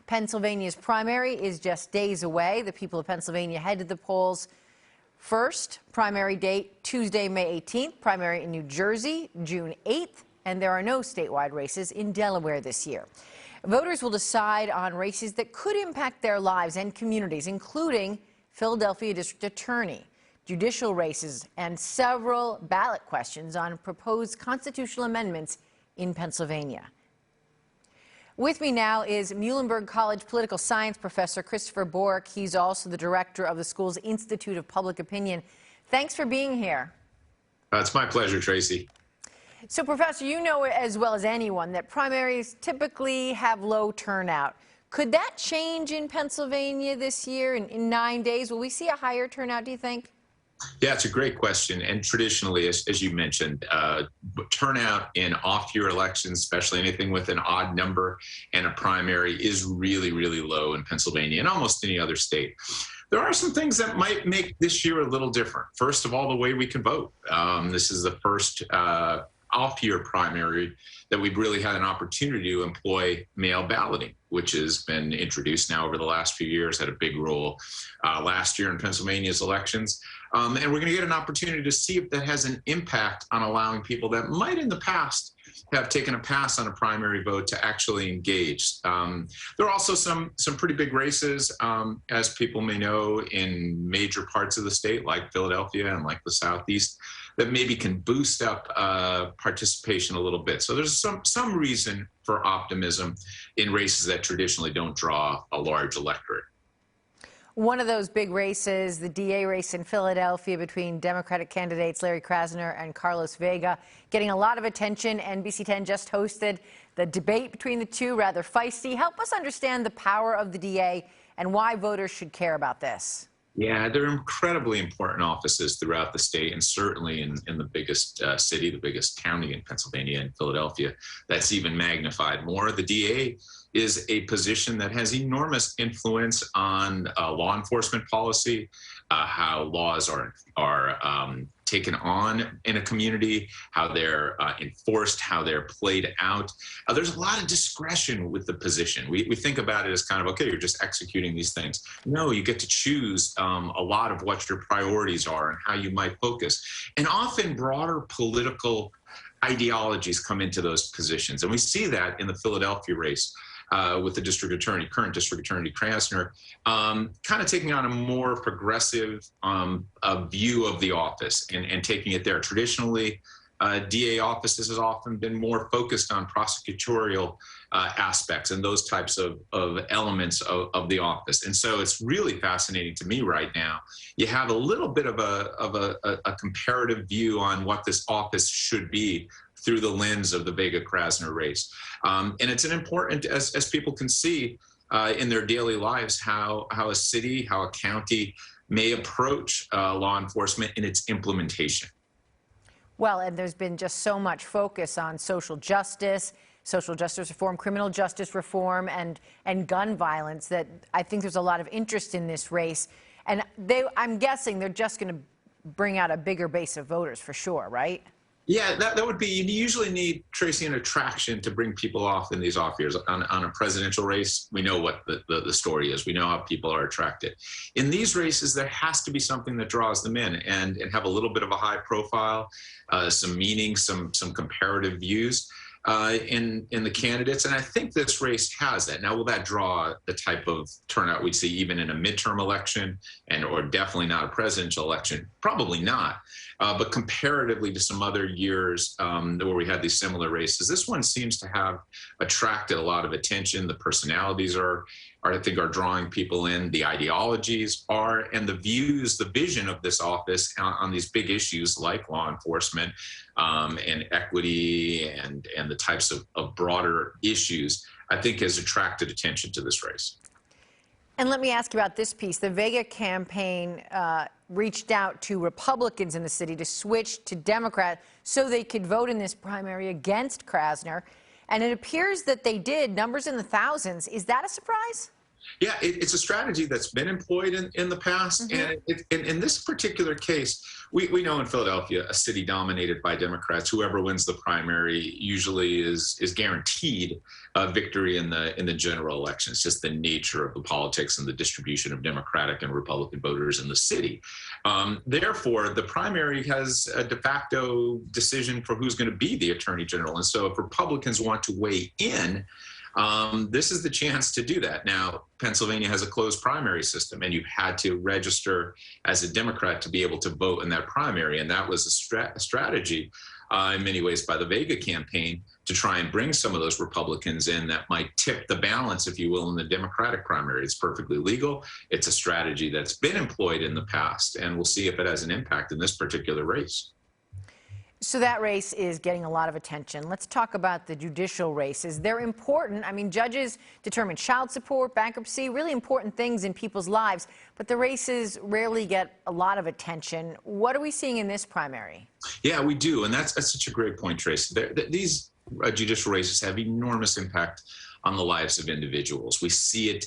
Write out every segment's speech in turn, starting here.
Pennsylvania's primary is just days away. The people of Pennsylvania head to the polls first. Primary date Tuesday, May 18th. Primary in New Jersey, June 8th. And there are no statewide races in Delaware this year. Voters will decide on races that could impact their lives and communities, including Philadelphia District Attorney, judicial races, and several ballot questions on proposed constitutional amendments in Pennsylvania. With me now is Muhlenberg College political science professor Christopher Borick. He's also the director of the school's Institute of Public Opinion. Thanks for being here. It's my pleasure, Tracy. So, Professor, you know as well as anyone that primaries typically have low turnout. Could that change in Pennsylvania this year in 9 days? Will we see a higher turnout, do you think? Yeah, it's a great question. And traditionally, as you mentioned, turnout in off-year elections, especially anything with an odd number and a primary, is really, really low in Pennsylvania and almost any other state. There are some things that might make this year a little different. First of all, the way we can vote. This is the first off-year primary that we've really had an opportunity to employ mail balloting, which has been introduced now over the last few years, had a big role last year in Pennsylvania's elections. And we're going to get an opportunity to see if that has an impact on allowing people that might in the past have taken a pass on a primary vote to actually engage. There are also some pretty big races, as people may know, in major parts of the state, like Philadelphia and like the Southeast, that maybe can boost up participation a little bit. So there's some reason for optimism in races that traditionally don't draw a large electorate. One of those big races, the DA race in Philadelphia between Democratic candidates Larry Krasner and Carlos Vega, getting a lot of attention. NBC10 just hosted the debate between the two, rather feisty. Help us understand the power of the DA and why voters should care about this. Yeah, they're incredibly important offices throughout the state, and certainly in the biggest city, the biggest county in Pennsylvania, in Philadelphia, that's even magnified more. The DA is a position that has enormous influence on law enforcement policy, how laws are taken on in a community, how they're enforced, how they're played out. There's a lot of discretion with the position. We think about it as kind of, okay, you're just executing these things. No, you get to choose a lot of what your priorities are and how you might focus. And often broader political ideologies come into those positions. And we see that in the Philadelphia race. With the district attorney, current district attorney Krasner, kind of taking on a more progressive view of the office and taking it there. Traditionally, DA offices has often been more focused on prosecutorial aspects and those types of elements of the office. And so it's really fascinating to me right now. You have a little bit of a comparative view on what this office should be through the lens of the Vega-Krasner race. And it's an important, as people can see in their daily lives, how a city, how a county may approach law enforcement in its implementation. Well, and there's been just so much focus on social justice reform, criminal justice reform, and gun violence that I think there's a lot of interest in this race. And I'm guessing they're just going to bring out a bigger base of voters for sure, right? Yeah, that would be, you usually need, Tracy, an attraction to bring people off in these off years. On a presidential race, we know what the story is. We know how people are attracted. In these races, there has to be something that draws them in and have a little bit of a high profile, some meaning, some comparative views in the candidates. And I think this race has that. Now, will that draw the type of turnout we'd see even in a midterm election or definitely not a presidential election? Probably not. But comparatively to some other years where we had these similar races, this one seems to have attracted a lot of attention. The personalities I think are drawing people in. The ideologies are, and the views, the vision of this office on these big issues like law enforcement and equity and the types of broader issues, I think has attracted attention to this race. And let me ask you about this piece. The Vega campaign reached out to Republicans in the city to switch to Democrat so they could vote in this primary against Krasner. And it appears that they did, numbers in the thousands. Is that a surprise? Yeah, it's a strategy that's been employed in the past. And in this particular case, we know in Philadelphia, a city dominated by Democrats, whoever wins the primary usually is guaranteed a victory in the general election. It's just the nature of the politics and the distribution of Democratic and Republican voters in the city. Therefore, the primary has a de facto decision for who's going to be the attorney general. And so if Republicans want to weigh in, this is the chance to do that. Now, Pennsylvania has a closed primary system, and you had to register as a Democrat to be able to vote in that primary. And that was a strategy in many ways by the Vega campaign to try and bring some of those Republicans in that might tip the balance, if you will, in the Democratic primary. It's perfectly legal. It's a strategy that's been employed in the past, and we'll see if it has an impact in this particular race. So that race is getting a lot of attention. Let's talk about the judicial races. They're important. I mean, judges determine child support, bankruptcy, really important things in people's lives, but the races rarely get a lot of attention. What are we seeing in this primary? Yeah, we do, and that's such a great point, Tracy. These judicial races have enormous impact on the lives of individuals. We see it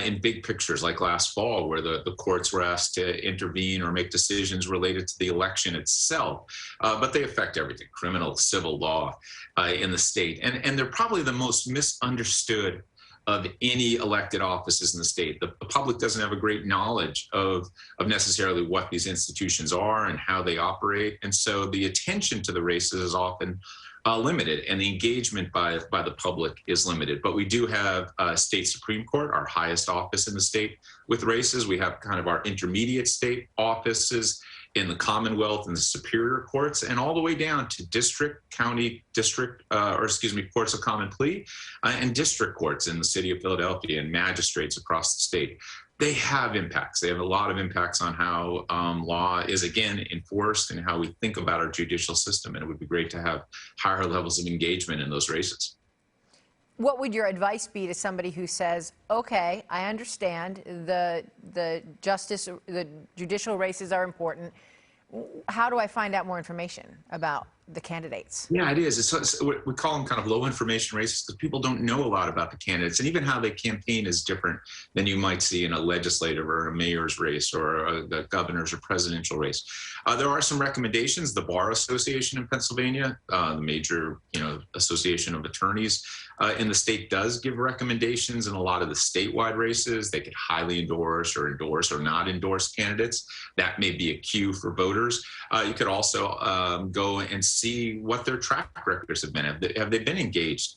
in big pictures like last fall, where the courts were asked to intervene or make decisions related to the election itself. But they affect everything, criminal, civil law in the state. And they're probably the most misunderstood of any elected offices in the state. The public doesn't have a great knowledge of necessarily what these institutions are and how they operate. And so the attention to the races is often limited, and the engagement by the public is limited. But we do have state Supreme Court, our highest office in the state, with races. We have kind of our intermediate state offices in the Commonwealth and the Superior Courts, and all the way down to district, county, courts of common plea, and district courts in the city of Philadelphia, and magistrates across the state. They have impacts. They have a lot of impacts on how law is, again, enforced and how we think about our judicial system. And it would be great to have higher levels of engagement in those races. What would your advice be to somebody who says, okay, I understand the judicial races are important. How do I find out more information about the candidates? Yeah, it is. We call them kind of low information races because people don't know a lot about the candidates, and even how they campaign is different than you might see in a legislative or a mayor's race or a governor's or presidential race. There are some recommendations. The Bar Association in Pennsylvania, the major association of attorneys in the state, does give recommendations in a lot of the statewide races. They could highly endorse or not endorse candidates. That may be a cue for voters. You could also go and see what their track records have been. Have they been engaged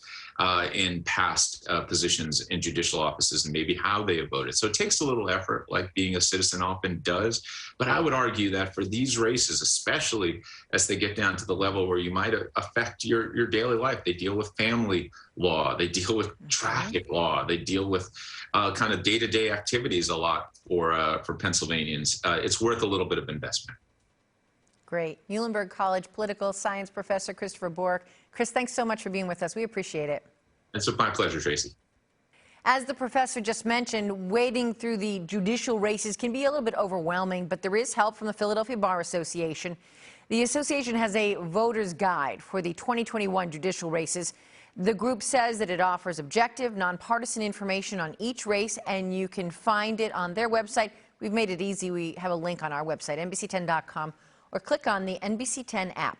in past positions in judicial offices, and maybe how they have voted? So it takes a little effort, like being a citizen often does. But I would argue that for these races, especially as they get down to the level where you might affect your daily life, they deal with family law, they deal with traffic law, they deal with kind of day-to-day activities a lot for Pennsylvanians. It's worth a little bit of investment. Great. Muhlenberg College political science professor Christopher Borick. Chris, thanks so much for being with us. We appreciate it. It's my pleasure, Tracy. As the professor just mentioned, wading through the judicial races can be a little bit overwhelming, but there is help from the Philadelphia Bar Association. The association has a voter's guide for the 2021 judicial races. The group says that it offers objective, nonpartisan information on each race, and you can find it on their website. We've made it easy. We have a link on our website, NBC10.com. or click on the NBC10 app.